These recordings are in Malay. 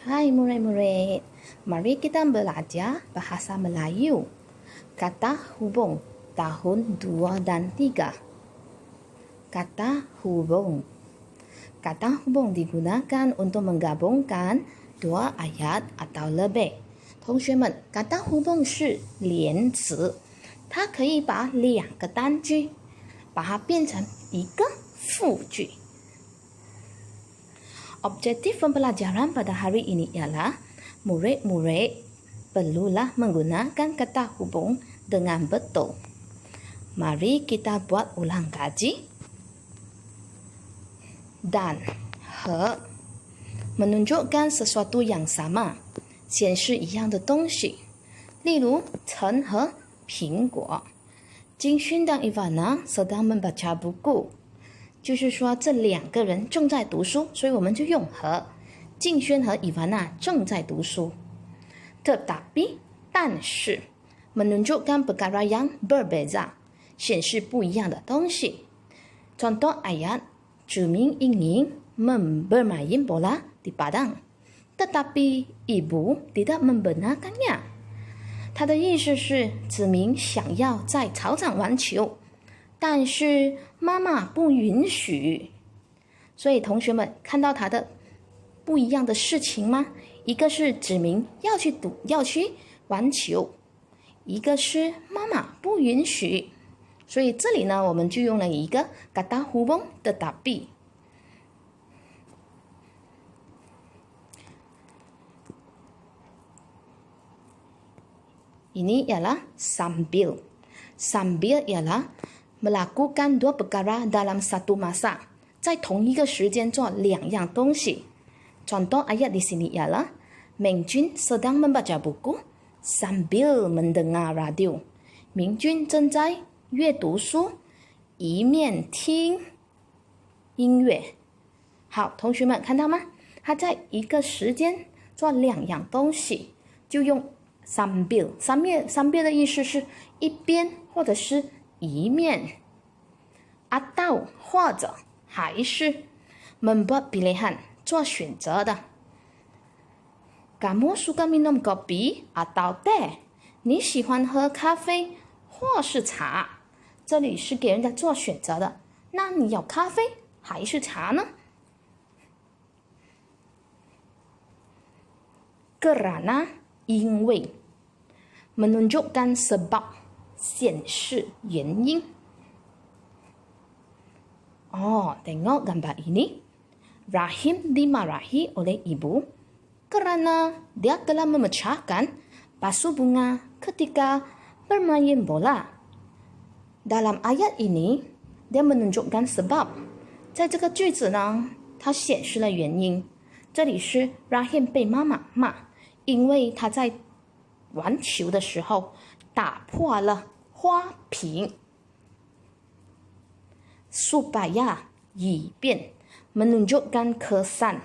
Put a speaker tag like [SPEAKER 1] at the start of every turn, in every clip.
[SPEAKER 1] Hai murid-murid, mari kita belajar bahasa Melayu. Kata hubung tahun 2 dan 3. Kata hubung. Kata hubung digunakan untuk menggabungkan 2 ayat atau lebih. 同学们，kata hubung 是连词，它可以把2个单句把它变成一个复句。Objektif pembelajaran pada hari ini ialah murid-murid perlulah menggunakan kata hubung dengan betul. Mari kita buat ulang kaji. Dan, he, menunjukkan sesuatu yang sama, 显示一样的东西。例如，陈和苹果。金勋dan Ivana sedang membaca buku。就是说这2个人正在读书，所以我们就用和。静轩和伊凡娜正在读书。Tetapi 但是 menunjukkan perkara yang berbeza， 显示不一样的东西。Contoh ayat Jumin ingin bermain bola di padang， tetapi ibu tidak membenarkannya。他的意思是子明想要在草场玩球，但是妈妈不允许。所以同学们看到他的不一样的事情吗？一个是子明要去玩球，一个是妈妈不允许。所以这里呢，我们就用了一个 kata hubung tetapi。Ini ialah sambil. Sambil ialah melakukan 2 perkara dalam satu masa， 在同一个时间做2样东西。Contoh ayat di sini ialah Mingjun sedang membaca buku sambil mendengar radio。明君正在阅读书，一面听音乐。好，同学们看到吗？他在一个时间做2样东西，就用sambil。sambil 的意思是一边或者是一面。atau 或者还是 membuat pilihan 做选择的。Kamu suka minum kopi atau teh？ 你喜欢喝咖啡或是茶？这里是给人家做选择的。那你要咖啡还是茶呢？ Karena 因为 menunjukkan sebab 显示原因。Oh, tengok gambar ini. Rahim dimarahi oleh ibu karena dia telah memecahkan pasu bunga ketika bermain bola. Dalam ayat ini, dia menunjukkan sebab. 在这个句子呢，它显示了原因。这里是 Rahim 被妈妈骂，因为他在玩球的时候打破了花瓶。supaya 以便 menunjukkan kesan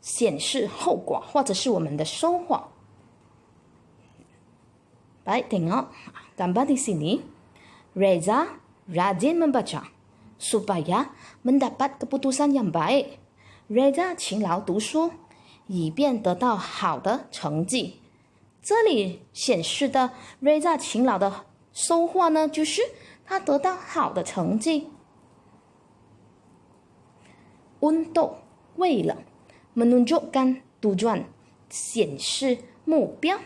[SPEAKER 1] 显示后果或者是我们的收获。Baik, tengok gambar di sini. Reza rajin membaca supaya mendapat keputusan yang baik. Reza 勤劳读书，以便得到好的成绩。这里显示的 Reza 勤劳的收获呢，就是他得到好的成绩。Untuk 为了 menunjukkan tujuan 显示目标。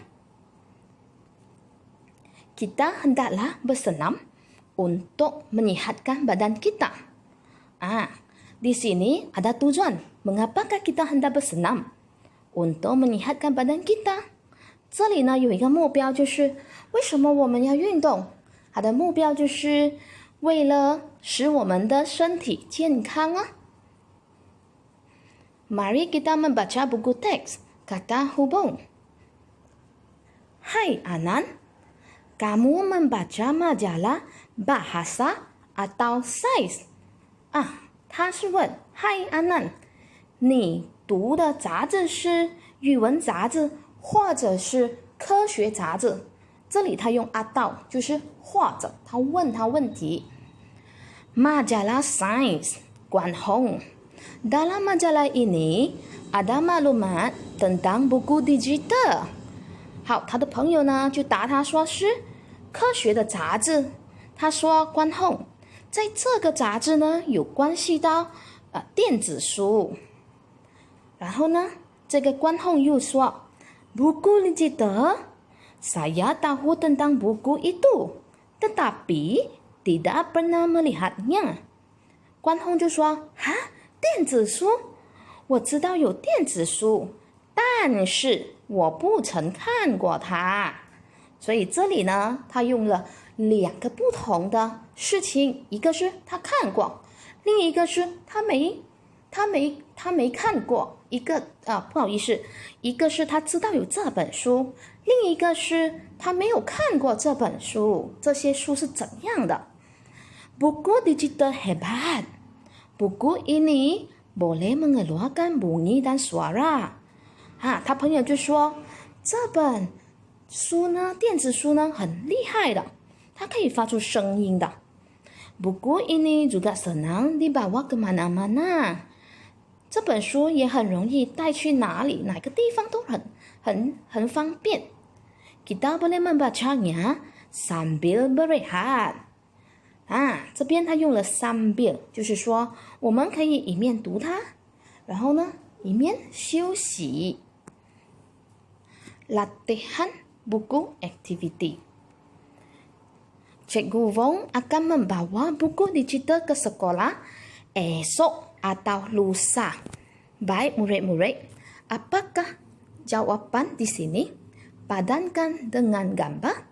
[SPEAKER 1] Kita hendaklah bersenam untuk menyehatkan badan kita. Di sini ada tujuan. Mengapakah kita hendak bersenam? Untuk menyehatkan badan kita. 这里呢有一个目标，就是为什么我们要运动？它的目标就是为了使我们的身体健康啊。Mari kita membaca buku teks kata hubung. Hai Anan, kamu membaca majalah bahasa atau sains？ 他是问 Hai Anan， 你读的杂志是语文杂志或者是科学杂志？这里他用 atau 就是或者，他问他问题。Majalah sains 管红 Dalam majalah ini ada maklumat tentang buku digital。好，他的朋友呢就答他说是科学的杂志。他说关宏，在这个杂志呢有关系到电子书。然后呢，这个关宏又说 buku digital saya tahu tentang buku itu tetapi tidak pernah melihatnya。关宏就说哈，电子书，我知道有电子书，但是我不曾看过它。所以这里呢，他用了两个不同的事情，一个是他看过，另一个是他没看过。一个不好意思，一个是他知道有这本书，另一个是他没有看过这本书。这些书是怎样的？ Buku digital hebat. Buku ini boleh mengeluarkan bunyi dan suara。他朋友就说这本书呢，电子书呢很厉害的，它可以发出声音的。Buku ini juga senang dibawa kemana-mana。这本书也很容易带去哪里，哪个地方都很方便。Kita boleh membacanya sambil berehat。这边他用了 sambil， 就是说我们可以一面读它，然后呢一面休息。Latihan buku activity。Cikgu Wong akan membawa buku digital ke sekolah esok atau lusa. Baik murid-murid, apakah jawaban di sini? Padankan dengan gambar.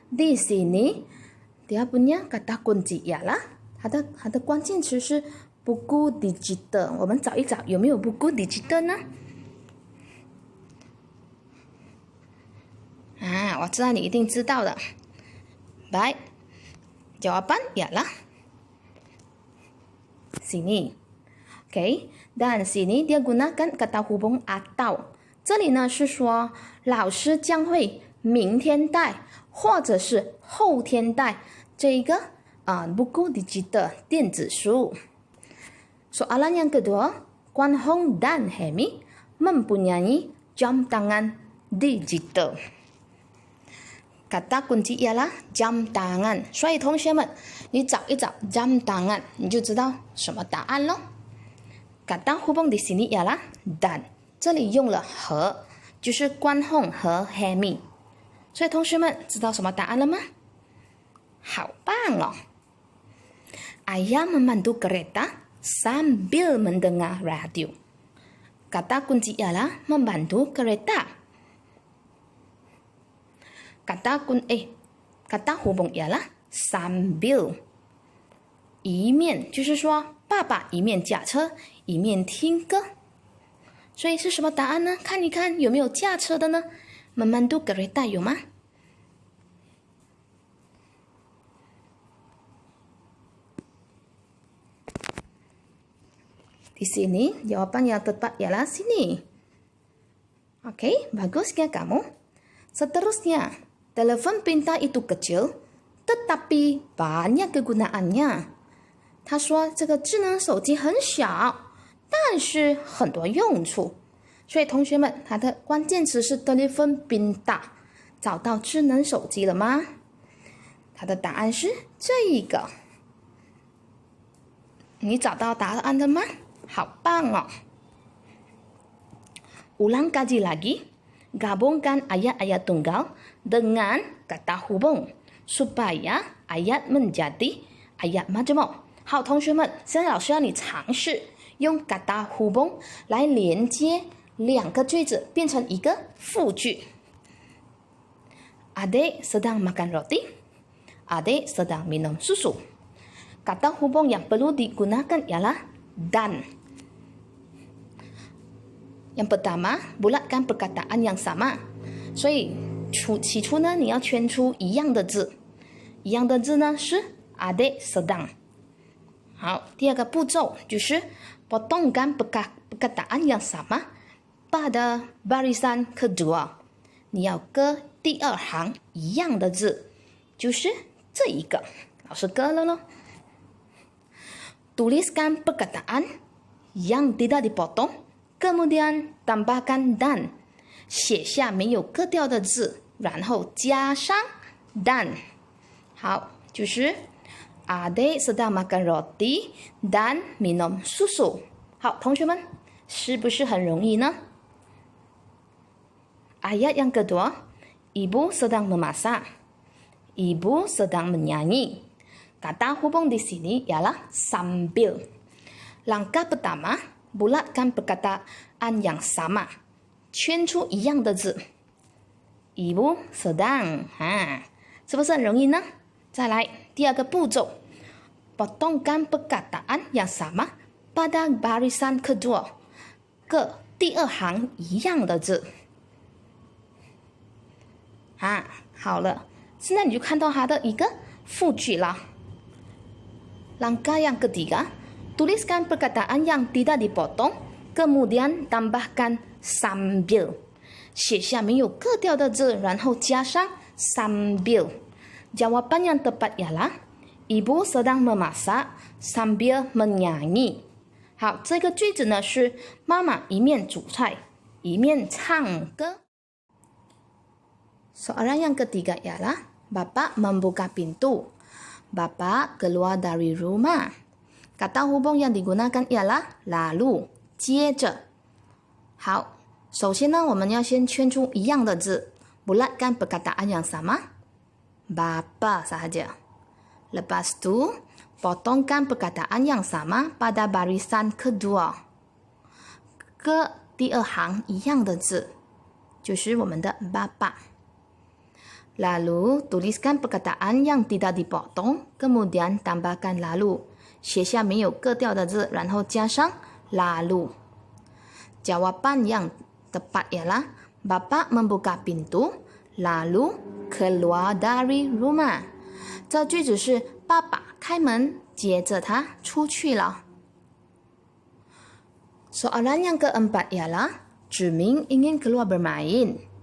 [SPEAKER 1] Di sini dia punya kata kunci ialah 它的关键词是 buku digital。我们找一找有没有 buku digital 呢？我知道你一定知道的。Baik, jawaban ialah sini。OK， dan sini dia gunakan kata hubung atau。这里呢是说老师将会明天带或者是后天带这个buku digital 电子书。Soalan yang kedua, Quan Hong dan Hemi mempunyai jam tangan digital。kata kunci ialah jam tangan。所以同学们，你找一找 jam tangan， 你就知道什么答案咯。kata hubung di sini ialah dan， 这里用了和，就是关宏和 Hemi。所以同学们知道什么答案了吗？好棒哦！ Ayah memandu kereta sambil mendengar radio。kata kunci ialah membantu kereta。kata hubung ialah sambil， 一面就是说爸爸一面驾车一面听歌。所以是什么答案呢？看一看有没有驾车的呢？ memandu kereta 有吗？ Di sini jawaban yang tepat ialah sini. Oke, bagus ya kamu. Seterusnya, telepon pintar itu kecil, tetapi banyak kegunaannya。他说这个智能手机很小，但是很多用处。所以同学们，它的关键词是 telepon pintar。找到智能手机了吗？它的答案是这一个。你找到答案了吗？好棒哦！ Ulang kaji lagi, gabungkan ayat-ayat tunggal dengan kata hubung supaya ayat menjadi ayat majmuk。好，同学们，现在老师要你尝试用 kata hubung 来连接两个句子，变成一个复句。Adik sedang makan roti, adik sedang minum susu。kata hubung yang perlu digunakan ialah dan。yang pertama, bulatkan perkataan yang sama。所以起初呢，你要圈出一样的字，一样的字呢是 adik sedang。好，第二个步骤就是 potongkan perkataan yang sama pada barisan kedua。你要割第二行一样的字，就是这一个，老师割了咯。Tuliskan perkataan yang tidak dipotong, kemudian tambahkan dan， 写下没有割掉的字，然后加上 dan。 好，就是 Adik sedang makan roti dan minum susu。 好，同学们，是不是很容易呢？ Ayat yang kedua, ibu sedang memasak, ibu sedang menyanyi. Kata hubung di sini ialah sambil. Langkah pertama, bulatkan perkataan yang sama， 圈出一样的字。ibu sedang， 是不是很容易呢？再来，第二个步骤， potongkan perkataan yang sama pada barisan kedua， ke 第二行一样的字。好了，现在你就看到它的一个复句了。Langkah yang ketiga, tuliskan perkataan yang tidak dipotong, kemudian tambahkan sambil， 写下没有割掉的字，然后加上 sambil。 Jawaban yang tepat ialah ibu sedang memasak sambil menyanyi。 好，这个句子呢是妈妈一面煮菜一面唱歌。 Soalan yang ketiga ialah Bapak membuka pintu. Bapak keluar dari rumah. Kata hubung yang digunakan ialah lalu, 接着。好，首先呢，我们要先圈出一样的字， bulatkan perkataan yang sama, Bapak sahaja. Lepas tu, potongkan perkataan yang sama pada barisan kedua, ke 第二行一样的字，就是我们的 Bapak。 Lalu, tuliskan perkataan yang tidak dipotong, kemudian tambahkan lalu， 写下没有割掉的字，然后加上 lalu。 Jawaban yang tepat ialah Bapak membuka pintu, lalu keluar dari rumah。 这句子是爸爸开门，接着他出去了。 Soalan yang keempat ialah Zhimin ingin keluar bermain.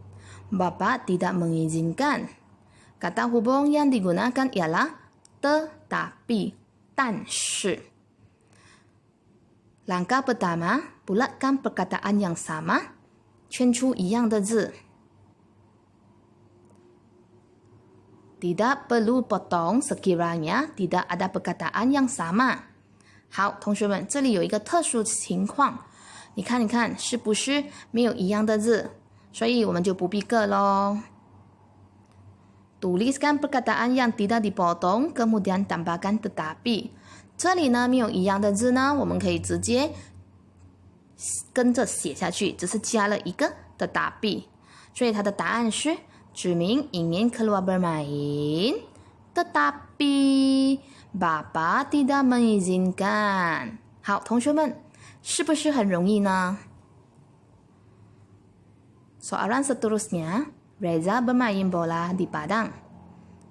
[SPEAKER 1] Bapak tidak mengizinkan. Kata hubung yang digunakan ialah tetapi, 但是。 Langkah pertama, bulatkan perkataan yang sama, 圈出一样的字。 Tidak perlu potong sekiranya tidak ada perkataan yang sama。 好，同学们，这里有一个特殊情况，你看，是不是没有一样的字？ 所以我们就不必割咯。 Tuliskan perkataan yang tidak dipotong, kemudian tambahkan tetapi。 这里呢没有一样的字呢，我们可以直接跟着写下去，只是加了一个tetapi。 所以它的答案是 Zhimin ingin keluar bermain, tetapi Bapak tidak mengizinkan。 好，同学们，是不是很容易呢？ Soalan seterusnya, Reza bermain bola di padang.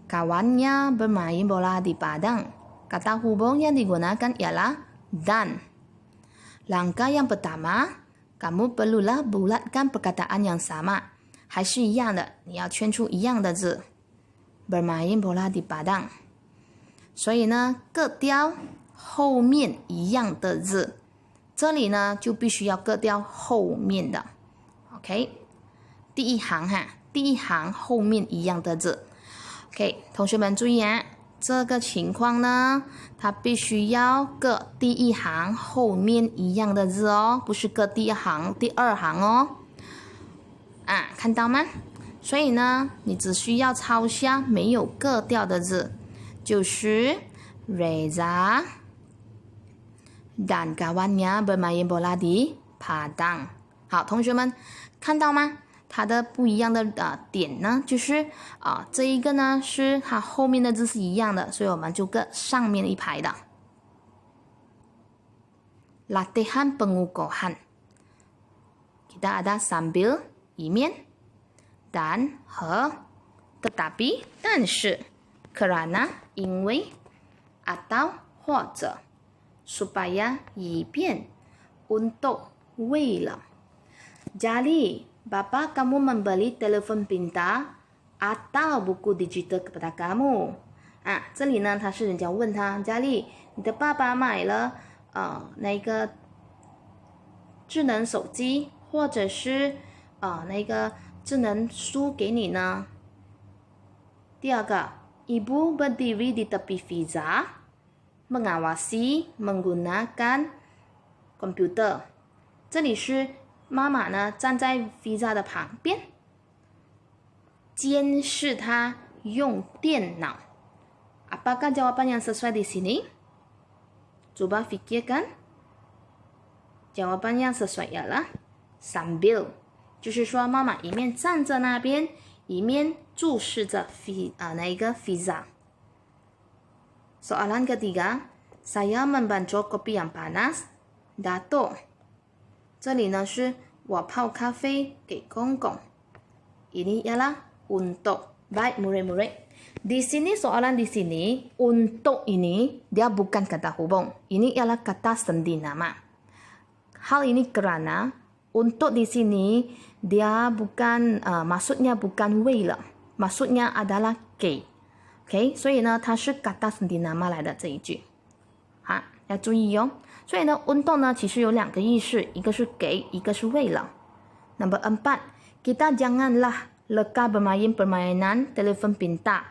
[SPEAKER 1] Kawannya bermain bola di padang. Kata hubung yang digunakan ialah dan. Langkah yang pertama, kamu perlulah bulatkan perkataan yang sama. 还是一样的，你要圈出一样的字。bermain bola di padang。 所以呢，割掉后面一样的字。这里呢，就必须要割掉后面的。OK。 第一行后面一样的字。OK， 同学们注意啊，这个情况呢，它必须要割第一行后面一样的字哦，不是割第一行、第二行哦。看到吗？所以呢，你只需要抄下没有割掉的字，就是 Reza dan kawannya bermain bola di padang。 好，同学们看到吗？ 它的不一样的点呢，就是这一个呢是它后面的字是一样的，所以我们就割上面一排的。Latihan pengukuhan. Kita ada sambil, 一面 dan 和 tetapi 但是 kerana 因为 atau 或者 supaya 以便 untuk 为了 Jadi Bapak kamu membeli telepon pintar atau buku digital kepada kamu？ 这里呢，他是人家问他，佳丽，你的爸爸买了那个智能手机或者是那个智能书给你呢？第二个 Ibu berdiri di tepi Fiza mengawasi menggunakan komputer。这里是妈妈呢站在 Fiza 的旁边，监视她用电脑。Apakah jawaban yang sesuai di sini? Coba fikirkan. Jawaban yang sesuai ialah sambil， 就是说妈妈一面站在那边，一面注视着那个 Fiza。Soalan ketiga, saya membantu kopi yang panas, Dato。这里呢是我泡咖啡给公公。Ini ialah untuk. Baik murid-murid. Di sini soalan di sini untuk ini dia bukan kata hubung. Ini ialah kata sendi nama. Hal ini karena untuk di sini dia bukan maksudnya bukan 为了， maksudnya adalah 给。OK， 所以呢它是 kata sendi nama 来的这一句。好，要注意哦。所以呢 untuk 呢其实有两个意思，一个是给，一个是为了。Number 4, kita janganlah leka bermain permainan telefon pintar.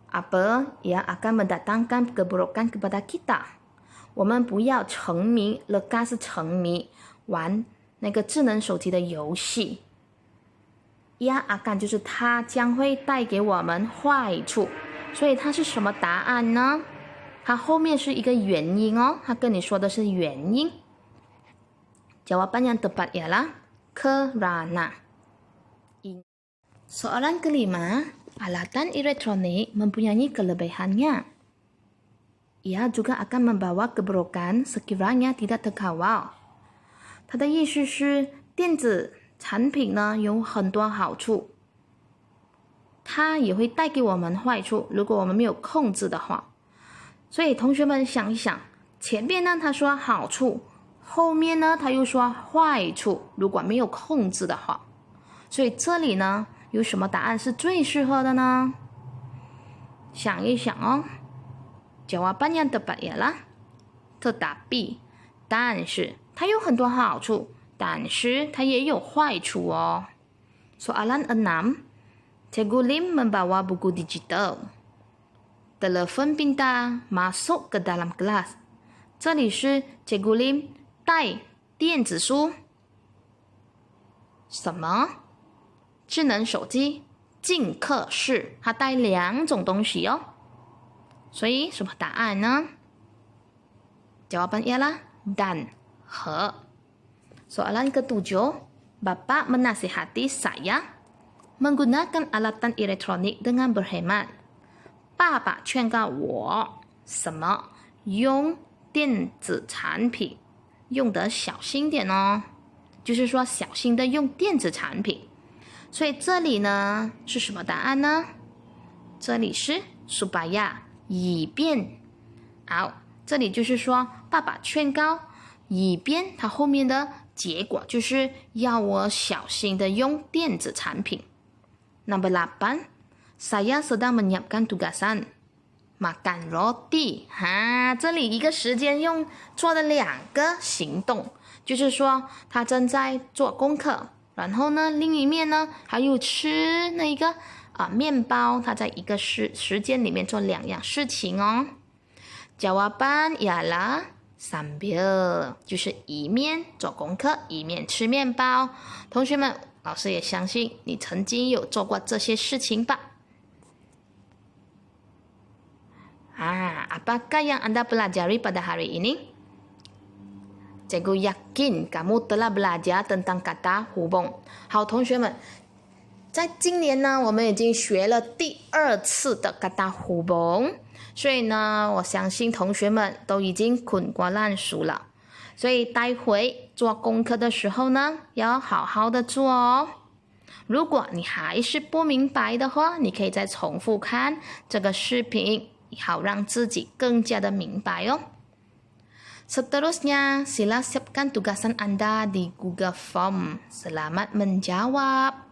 [SPEAKER 1] Apa yang akan mendatangkan keburukan kepada kita. 我们不要沉迷 leka 是沉迷玩那个智能手机的游戏。yang akan 就是它将会带给我们坏处。所以它是什么答案呢？它后面是一个原因哦，它跟你说的是原因。Jawaban yang tepat ialah karena. Soalan kelima, alatan elektronik mempunyai kelebihannya. Ia juga akan membawa keburukan sekiranya tidak terkawal. 它的意思是电子产品呢有很多好处，它也会带给我们坏处，如果我们没有控制的话。所以同学们想一想，前面呢他说好处，后面呢他又说坏处，如果没有控制的话。所以这里呢有什么答案是最适合的呢？想一想哦。Jawaban yang tepat ialah tetapi， 但是它有很多好处，但是它也有坏处哦。Soalan 6, Cikgu Lim membawa buku digital. Telepon pintar masuk ke dalam kelas. 这里是 Cikgu Lim 带电子书，什么？智能手机进课室，它带两种东西哦。所以什么答案呢？ Jawaban ialah dan 和。Soalan ke-7, Bapak menasihati saya menggunakan alatan elektronik dengan berhemat. 爸爸劝告我什么？用电子产品用得小心点哦，就是说小心的用电子产品。所以这里呢是什么答案呢？这里是 supaya 以便。好，这里就是说爸爸劝告，以便它后面的结果就是要我小心的用电子产品。Number 8, saya sedang menyiapkan tugasan makan roti。这里一个时间用做了两个行动，就是说他正在做功课，然后呢另一面呢还有吃那个面包，他在一个时间里面做两样事情哦。Jawaban ialah sambil， 就是一面做功课一面吃面包。同学们，老师也相信你曾经有做过这些事情吧。Apakah yang Anda pelajari pada hari ini? Cikgu yakin kamu telah belajar tentang kata hubung。 好，同学们，在今年呢我们已经学了第2次的 kata hubung， 所以呢我相信同学们都已经滚瓜烂熟了。所以待会做功课的时候呢要好好的做哦。如果你还是不明白的话，你可以再重复看这个视频，好让自己更加的明白哦。Seterusnya, sila siapkan tugasan Anda di Google Form. Selamat menjawab.